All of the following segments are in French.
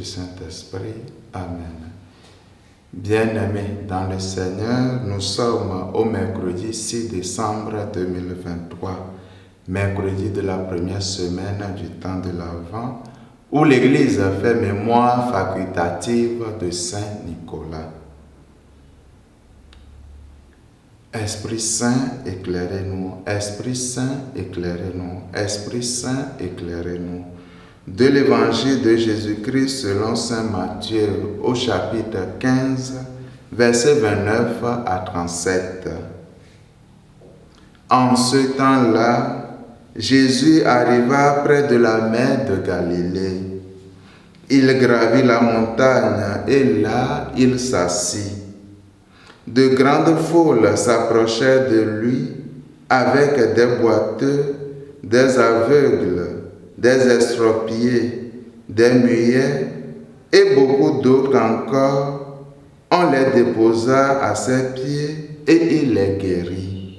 Saint-Esprit. Amen. Bien-aimés dans le Seigneur, nous sommes au mercredi 6 décembre 2023, mercredi de la première semaine du temps de l'Avent, où l'Église fait mémoire facultative de Saint Nicolas. Esprit Saint, éclairez-nous. Esprit Saint, éclairez-nous. Esprit Saint, éclairez-nous. De l'Évangile de Jésus-Christ selon Saint Matthieu au chapitre 15, versets 29 à 37. En ce temps-là, Jésus arriva près de la mer de Galilée. Il gravit la montagne et là, il s'assit. De grandes foules s'approchaient de lui avec des boiteux, des aveugles, des estropiés, des muets et beaucoup d'autres encore. On les déposa à ses pieds et il les guérit.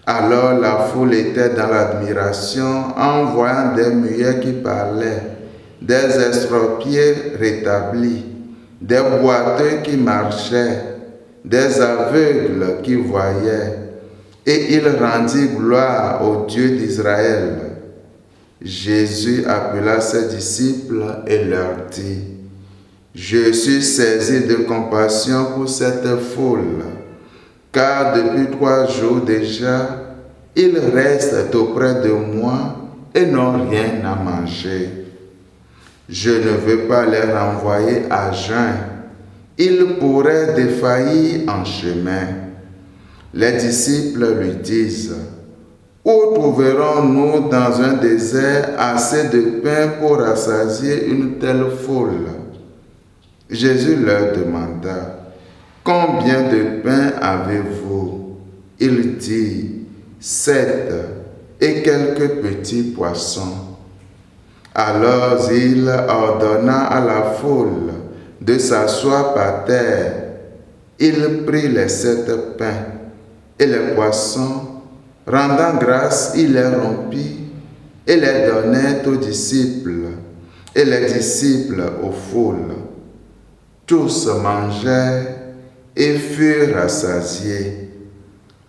Alors la foule était dans l'admiration en voyant des muets qui parlaient, des estropiés rétablis, des boiteux qui marchaient, des aveugles qui voyaient, et il rendit gloire au Dieu d'Israël. Jésus appela ses disciples et leur dit: Je suis saisi de compassion pour cette foule, car depuis 3 jours déjà, ils restent auprès de moi et n'ont rien à manger. Je ne veux pas les renvoyer à jeun. Ils pourraient défaillir en chemin. Les disciples lui disent: Où trouverons-nous dans un désert assez de pain pour rassasier une telle foule? Jésus leur demanda: Combien de pain avez-vous? Il dit: 7 et quelques petits poissons. Alors il ordonna à la foule de s'asseoir par terre. Il prit les 7 pains et les poissons, rendant grâce, il les rompit et les donnait aux disciples, et les disciples aux foules. Tous mangèrent et furent rassasiés.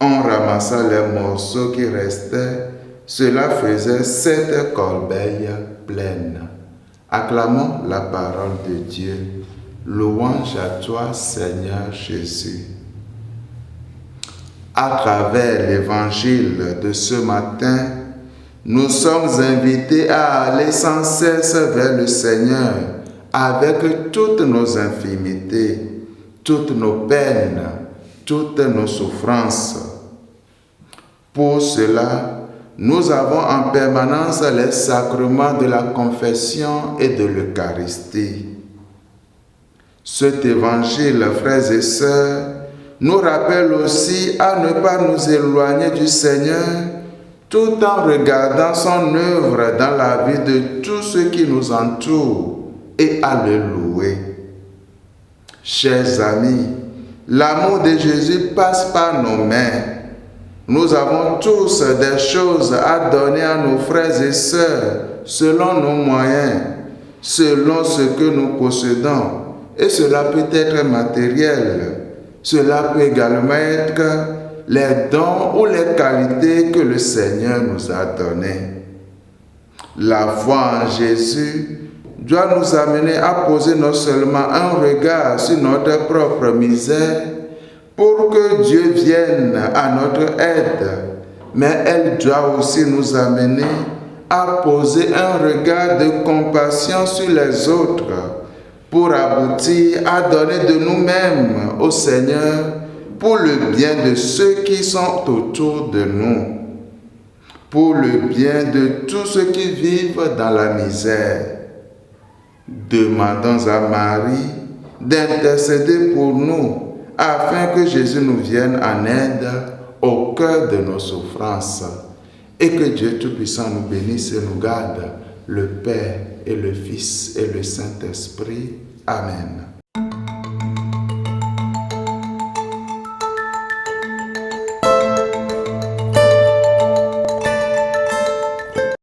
On ramassa les morceaux qui restaient, cela faisait 7 corbeilles pleines. Acclamons la parole de Dieu. Louange à toi, Seigneur Jésus. À travers l'évangile de ce matin, nous sommes invités à aller sans cesse vers le Seigneur avec toutes nos infimités, toutes nos peines, toutes nos souffrances. Pour cela, nous avons en permanence les sacrements de la confession et de l'Eucharistie. Cet évangile, frères et sœurs, nous rappelle aussi à ne pas nous éloigner du Seigneur tout en regardant son œuvre dans la vie de tous ceux qui nous entourent et à le louer. Chers amis, l'amour de Jésus passe par nos mains. Nous avons tous des choses à donner à nos frères et sœurs selon nos moyens, selon ce que nous possédons. Et cela peut être matériel. Cela peut également être les dons ou les qualités que le Seigneur nous a donnés. La foi en Jésus doit nous amener à poser non seulement un regard sur notre propre misère pour que Dieu vienne à notre aide, mais elle doit aussi nous amener à poser un regard de compassion sur les autres pour aboutir à donner de nous-mêmes au Seigneur pour le bien de ceux qui sont autour de nous, pour le bien de tous ceux qui vivent dans la misère. Demandons à Marie d'intercéder pour nous afin que Jésus nous vienne en aide au cœur de nos souffrances et que Dieu Tout-Puissant nous bénisse et nous garde, le Père et le Fils et le Saint-Esprit. Amen.